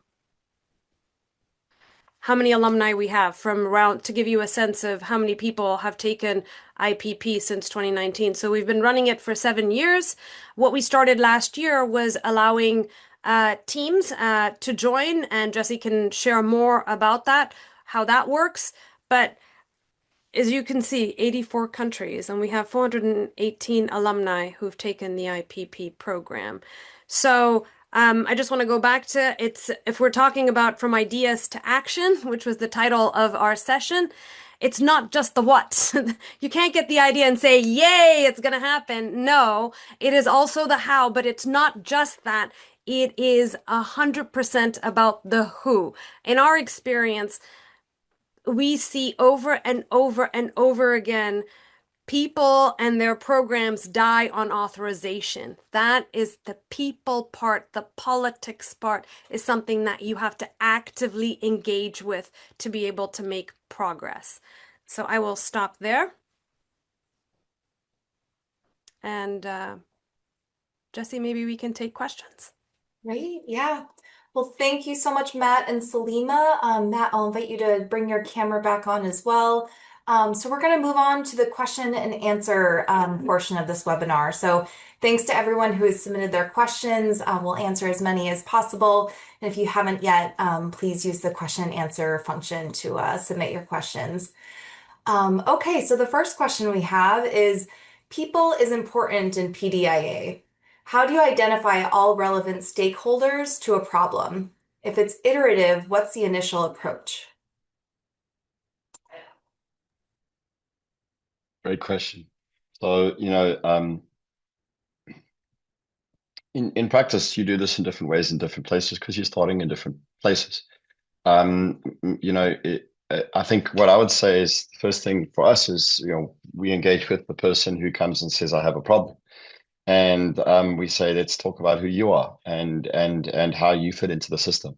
Speaker 3: how many alumni we have from around to give you a sense of how many people have taken IPP since 2019. So we've been running it for 7 years. What we started last year was allowing teams to join, and Jesse can share more about that, how that works. But as you can see, 84 countries, and we have 418 alumni who've taken the IPP program. So I just want to go back to if we're talking about from ideas to action, which was the title of our session, it's not just the what. You can't get the idea and say, yay, it's going to happen. No, it is also the how, but it's not just that. It is 100% about the who. In our experience, we see over and over and over again people and their programs die on authorization. That is the people part. The politics part is something that you have to actively engage with to be able to make progress. So I will stop there. And Jesse, maybe we can take questions.
Speaker 1: Right? Yeah. Well, thank you so much, Matt and Salimah. Matt, I'll invite you to bring your camera back on as well. So we're going to move on to the question and answer portion of this webinar. So thanks to everyone who has submitted their questions. We'll answer as many as possible. And if you haven't yet, please use the question and answer function to submit your questions. Okay, so the first question we have is, people is important in PDIA. How do you identify all relevant stakeholders to a problem? If it's iterative, what's the initial approach?
Speaker 2: Great question. So, in practice, you do this in different ways in different places because you're starting in different places. I think what I would say is the first thing for us is, we engage with the person who comes and says, I have a problem. And we say, let's talk about who you are and how you fit into the system.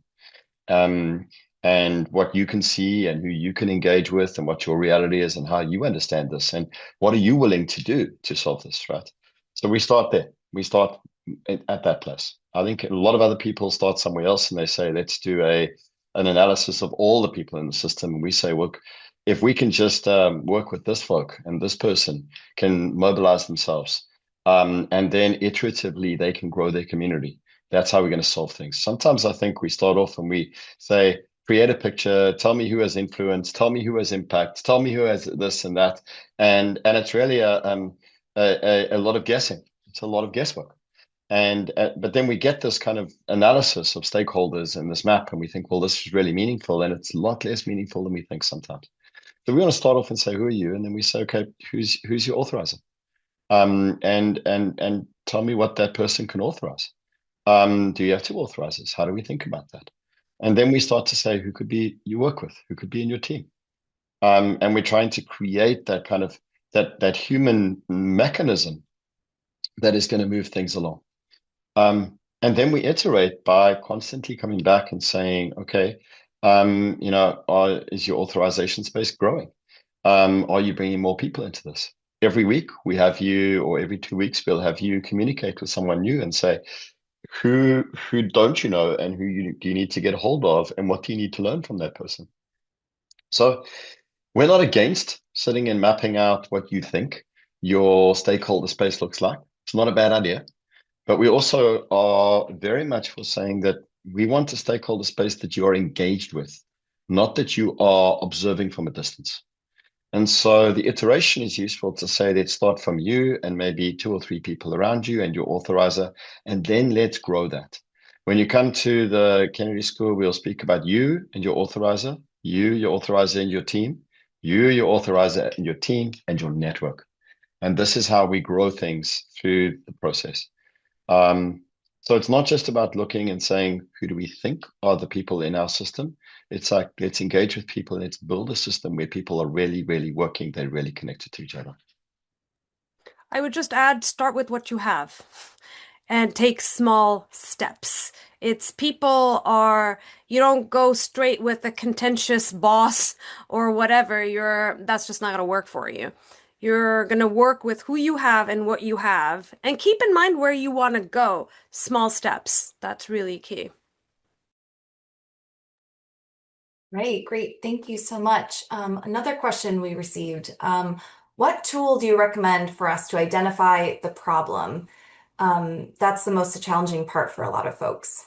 Speaker 2: And what you can see and who you can engage with and what your reality is and how you understand this and what are you willing to do to solve this, right? So we start there. We start at that place. I think a lot of other people start somewhere else and they say, let's do an analysis of all the people in the system. And we say, look, if we can just work with this folk and this person can mobilize themselves And then iteratively, they can grow their community. That's how we're going to solve things. Sometimes I think we start off and we say, create a picture, tell me who has influence, tell me who has impact, tell me who has this and that. And it's really a lot of guessing. It's a lot of guesswork. And but then we get this kind of analysis of stakeholders in this map, and we think, well, this is really meaningful, and it's a lot less meaningful than we think sometimes. So we want to start off and say, who are you? And then we say, okay, who's your authorizer? And tell me what that person can authorize. Do you have two authorizers? How do we think about that? And then we start to say, who could be you work with, who could be in your team? And we're trying to create that kind of that human mechanism that is going to move things along. And then we iterate by constantly coming back and saying, okay, is your authorization space growing? Are you bringing more people into this? Every week we have you, or every 2 weeks we'll have you communicate with someone new and say, who don't you know, and do you need to get hold of, and what do you need to learn from that person? So we're not against sitting and mapping out what you think your stakeholder space looks like. It's not a bad idea. But we also are very much for saying that we want a stakeholder space that you are engaged with, not that you are observing from a distance. And so the iteration is useful to say, let's start from you and maybe 2 or 3 people around you and your authorizer, and then let's grow that. When you come to the Kennedy School, we'll speak about you and your authorizer, you, your authorizer and your team, you, your authorizer and your team, and your network. And this is how we grow things through the process. So it's not just about looking and saying, who do we think are the people in our system? It's like, let's engage with people and let's build a system where people are really, really working. They're really connected to each other.
Speaker 3: I would just add, start with what you have and take small steps. It's you don't go straight with a contentious boss or whatever. That's just not going to work for you. You're going to work with who you have and what you have, and keep in mind where you want to go. Small steps. That's really key.
Speaker 1: Right, great. Thank you so much. Another question we received. What tool do you recommend for us to identify the problem? That's the most challenging part for a lot of folks.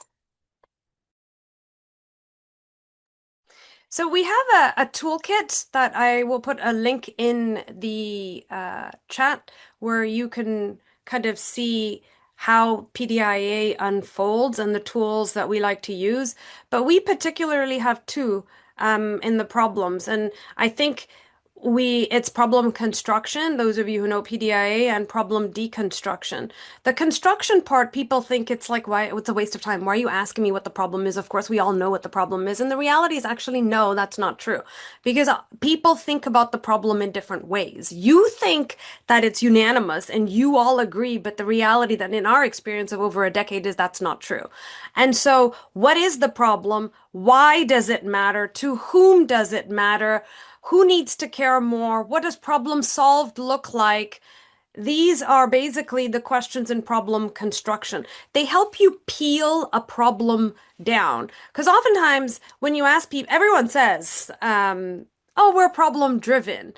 Speaker 3: So we have a toolkit that I will put a link in the chat where you can kind of see how PDIA unfolds and the tools that we like to use. But we particularly have two in the problems. And I think it's problem construction, those of you who know PDIA, and problem deconstruction. The construction part, people think it's like, why, it's a waste of time. Why are you asking me what the problem is? Of course, we all know what the problem is. And the reality is actually, no, that's not true. Because people think about the problem in different ways. You think that it's unanimous and you all agree, but the reality that in our experience of over a decade is that's not true. And so what is the problem? Why does it matter? To whom does it matter? Who needs to care more? What does problem solved look like? These are basically the questions in problem construction. They help you peel a problem down. Because oftentimes when you ask people, everyone says, oh, we're problem driven.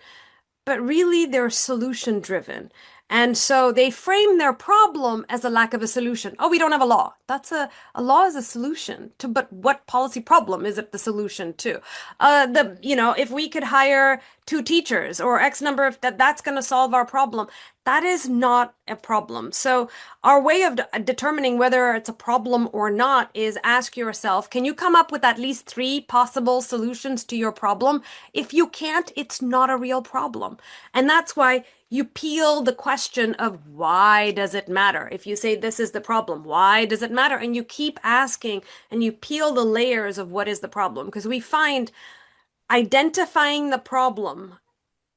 Speaker 3: But really they're solution driven. And so they frame their problem as a lack of a solution. Oh, we don't have a law. A law is a solution to, but what policy problem is it the solution to? If we could hire 2 teachers or X number of that's going to solve our problem. That is not a problem. So our way of determining whether it's a problem or not is ask yourself, can you come up with at least 3 possible solutions to your problem? If you can't, it's not a real problem. And that's why you peel the question of why does it matter? If you say this is the problem, why does it matter? And you keep asking and you peel the layers of what is the problem. Because we find identifying the problem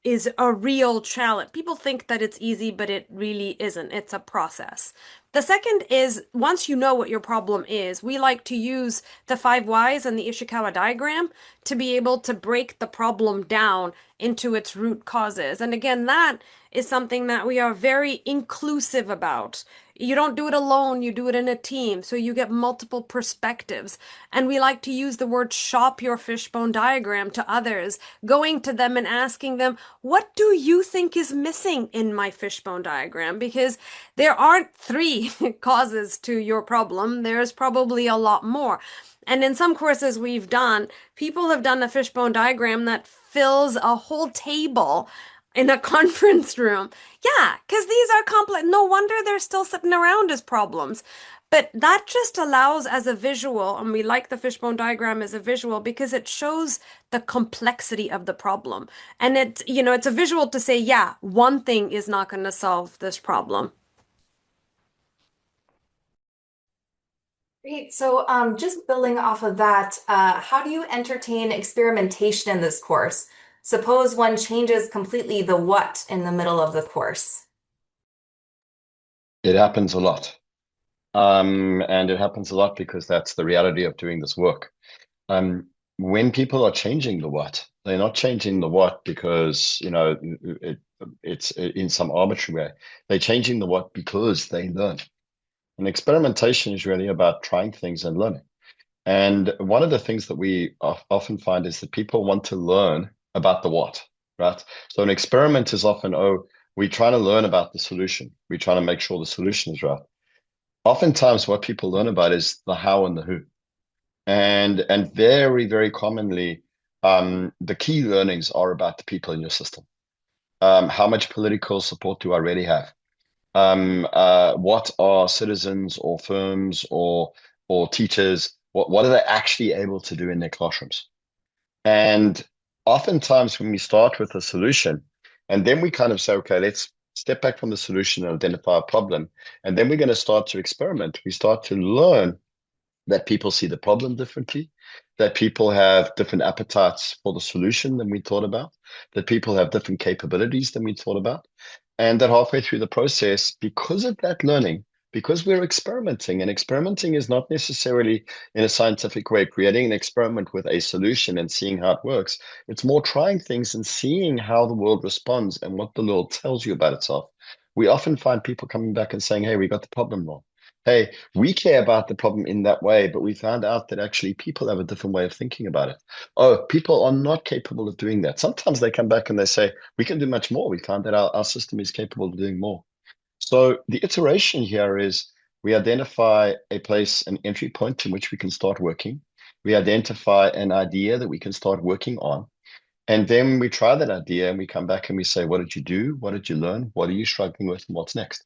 Speaker 3: is a real challenge. People think that it's easy, but it really isn't. It's a process. The second is once you know what your problem is, we like to use the 5 whys and the Ishikawa diagram to be able to break the problem down into its root causes. And again, that is something that we are very inclusive about. You don't do it alone, you do it in a team, so you get multiple perspectives. And we like to use the word shop your fishbone diagram to others, going to them and asking them, what do you think is missing in my fishbone diagram? Because there aren't three causes to your problem, there's probably a lot more. And in some courses we've done, people have done a fishbone diagram that fills a whole table in a conference room. Yeah, because these are complex. No wonder they're still sitting around as problems. But that just allows as a visual, and we like the fishbone diagram as a visual because it shows the complexity of the problem. And it's a visual to say, yeah, one thing is not going to solve this problem.
Speaker 1: Great. So, just building off of that, how do you entertain experimentation in this course? Suppose one changes completely the what in the middle of the course.
Speaker 2: It happens a lot. And it happens a lot because that's the reality of doing this work. When people are changing the what, they're not changing the what because, it's in some arbitrary way. They're changing the what because they learn. And experimentation is really about trying things and learning. And one of the things that we often find is that people want to learn about the what, right? So an experiment is often, oh, we're trying to learn about the solution. We're trying to make sure the solution is right. Oftentimes, what people learn about is the how and the who. And very, very commonly, the key learnings are about the people in your system. How much political support do I really have? What are citizens or firms or teachers, what are they actually able to do in their classrooms? And oftentimes when we start with a solution, and then we kind of say, okay, let's step back from the solution and identify a problem, and then we're going to start to experiment. We start to learn that people see the problem differently, that people have different appetites for the solution than we thought about, that people have different capabilities than we thought about. And that halfway through the process, because of that learning, because we're experimenting, and experimenting is not necessarily in a scientific way, creating an experiment with a solution and seeing how it works. It's more trying things and seeing how the world responds and what the world tells you about itself. We often find people coming back and saying, hey, we got the problem wrong. Hey, we care about the problem in that way, but we found out that actually people have a different way of thinking about it. Oh, people are not capable of doing that. Sometimes they come back and they say, we can do much more. We found that our system is capable of doing more. So the iteration here is we identify a place, an entry point in which we can start working. We identify an idea that we can start working on. And then we try that idea and we come back and we say, what did you do? What did you learn? What are you struggling with? And what's next?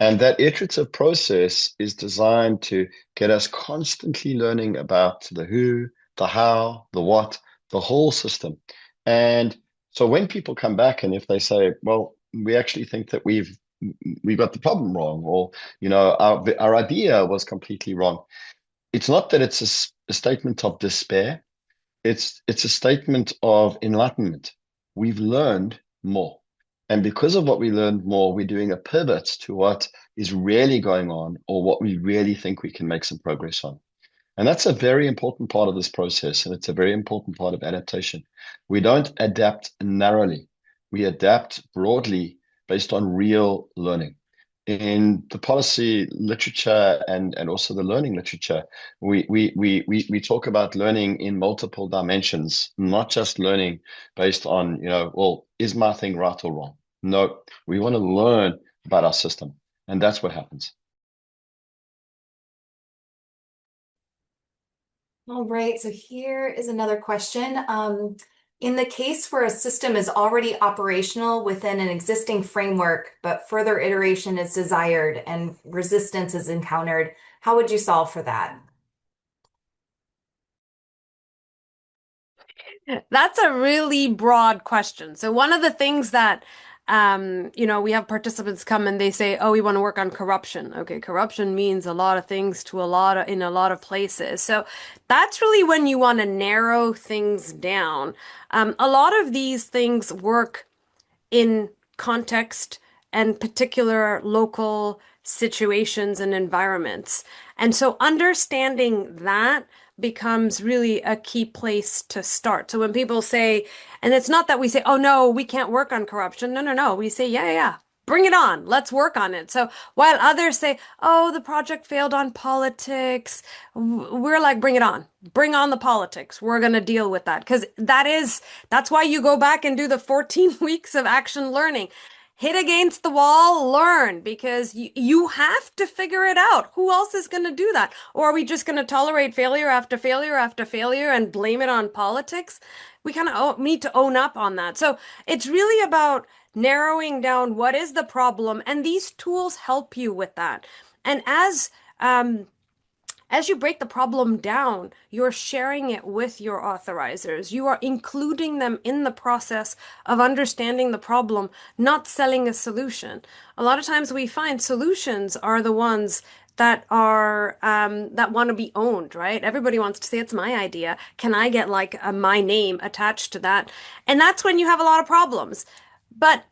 Speaker 2: And that iterative process is designed to get us constantly learning about the who, the how, the what, the whole system. And so when people come back and if they say, well, we actually think that we've got the problem wrong, or our idea was completely wrong. It's not that it's a statement of despair. It's a statement of enlightenment. We've learned more. And because of what we learned more, we're doing a pivot to what is really going on or what we really think we can make some progress on. And that's a very important part of this process. And it's a very important part of adaptation. We don't adapt narrowly. We adapt broadly based on real learning. In the policy literature and also the learning literature, we talk about learning in multiple dimensions, not just learning based on, well, is my thing right or wrong? No, we want to learn about our system, and that's what happens.
Speaker 1: All right, so here is another question. In the case where a system is already operational within an existing framework, but further iteration is desired and resistance is encountered, how would you solve for that?
Speaker 3: That's a really broad question. So one of the things that we have participants come and they say, "Oh, we want to work on corruption." Okay, corruption means a lot of things to in a lot of places. So that's really when you want to narrow things down. A lot of these things work in context and particular local situations and environments. And so understanding that becomes really a key place to start. So when people say, and it's not that we say, oh no, we can't work on corruption. No, no, no. We say, yeah, yeah, yeah. Bring it on. Let's work on it. So while others say, oh, the project failed on politics, we're like, bring it on. Bring on the politics. We're going to deal with that. Because that's why you go back and do the 14 weeks of action learning. Hit against the wall, learn, because you have to figure it out. Who else is going to do that? Or are we just going to tolerate failure after failure after failure and blame it on politics? We kind of need to own up on that. So it's really about narrowing down what is the problem, and these tools help you with that. And as you break the problem down, you're sharing it with your authorizers. You are including them in the process of understanding the problem, not selling a solution. A lot of times we find solutions are the ones that are that want to be owned, right? Everybody wants to say it's my idea. Can I get like my name attached to that? And that's when you have a lot of problems. But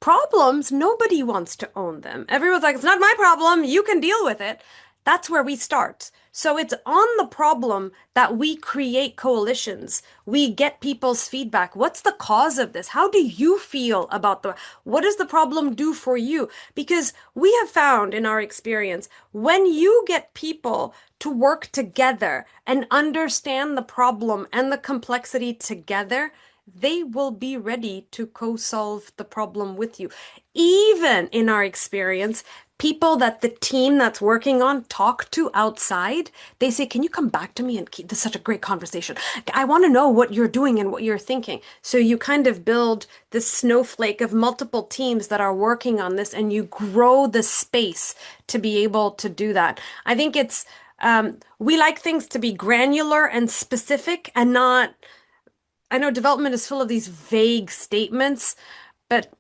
Speaker 3: problems, nobody wants to own them. Everyone's like, it's not my problem. You can deal with it. That's where we start. So it's on the problem that we create coalitions. We get people's feedback. What's the cause of this? How do you feel about what does the problem do for you? Because we have found in our experience, when you get people to work together and understand the problem and the complexity together, they will be ready to co-solve the problem with you. Even in our experience, people that the team that's working on talk to outside, they say, can you come back to me and keep this such a great conversation? I want to know what you're doing and what you're thinking. So you kind of build this snowflake of multiple teams that are working on this, and you grow the space to be able to do that. I think we like things to be granular and specific and not, I know development is full of these vague statements, but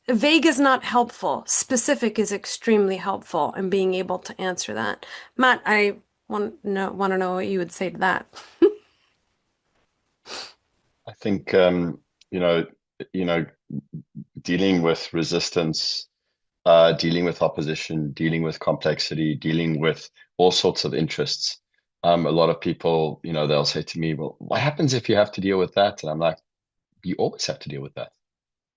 Speaker 3: vague is not helpful. Specific is extremely helpful in being able to answer that. Matt, I want to know what you would say to that.
Speaker 2: I think dealing with resistance, dealing with opposition, dealing with complexity, dealing with all sorts of interests. A lot of people, they'll say to me, well, what happens if you have to deal with that? And I'm like, you always have to deal with that.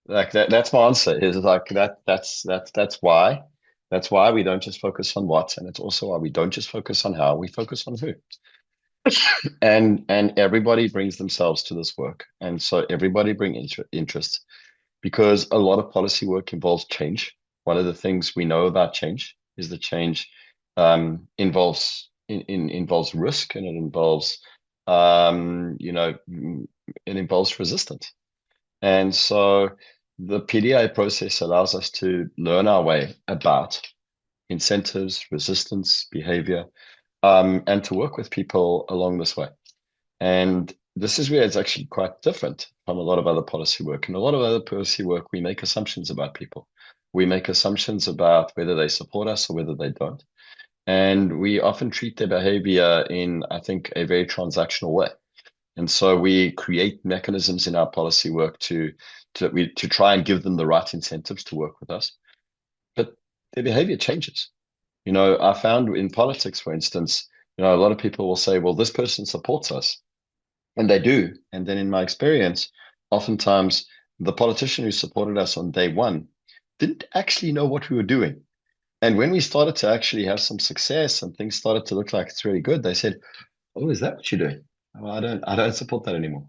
Speaker 2: Like that's my answer, is like that's why. That's why we don't just focus on what, and it's also why we don't just focus on how, we focus on who. And everybody brings themselves to this work. And so everybody bring interest, because a lot of policy work involves change. One of the things we know about change is that change involves risk, and it involves resistance. And so the PDA process allows us to learn our way about incentives, resistance, behavior, and to work with people along this way. And this is where it's actually quite different from a lot of other policy work. In a lot of other policy work, we make assumptions about people. We make assumptions about whether they support us or whether they don't. And we often treat their behavior in, I think, a very transactional way. And so we create mechanisms in our policy work to try and give them the right incentives to work with us. But their behavior changes. I found in politics, for instance, a lot of people will say, well, this person supports us. And they do. And then in my experience, oftentimes the politician who supported us on day one didn't actually know what we were doing. And when we started to actually have some success and things started to look like it's really good, they said, oh, is that what you're doing? Well, I don't support that anymore.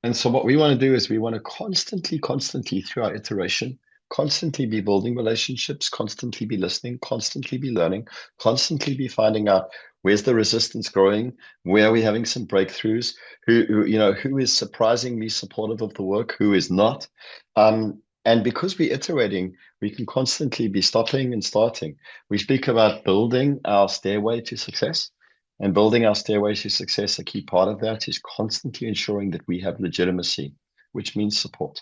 Speaker 2: And so what we want to do is we want to constantly through our iteration, constantly be building relationships, constantly be listening, constantly be learning, constantly be finding out where's the resistance growing, where are we having some breakthroughs, who is surprisingly supportive of the work, who is not. And because we're iterating, we can constantly be stopping and starting. We speak about building our stairway to success. And building our stairway to success, a key part of that is constantly ensuring that we have legitimacy, which means support.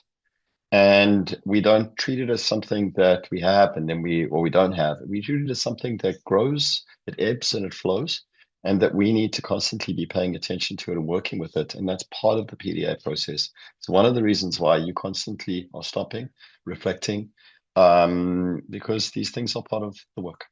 Speaker 2: And we don't treat it as something that we have and then we don't have. We treat it as something that grows, it ebbs and it flows, and that we need to constantly be paying attention to it and working with it. And that's part of the PDA process. It's one of the reasons why you constantly are stopping, reflecting, because these things are part of the work.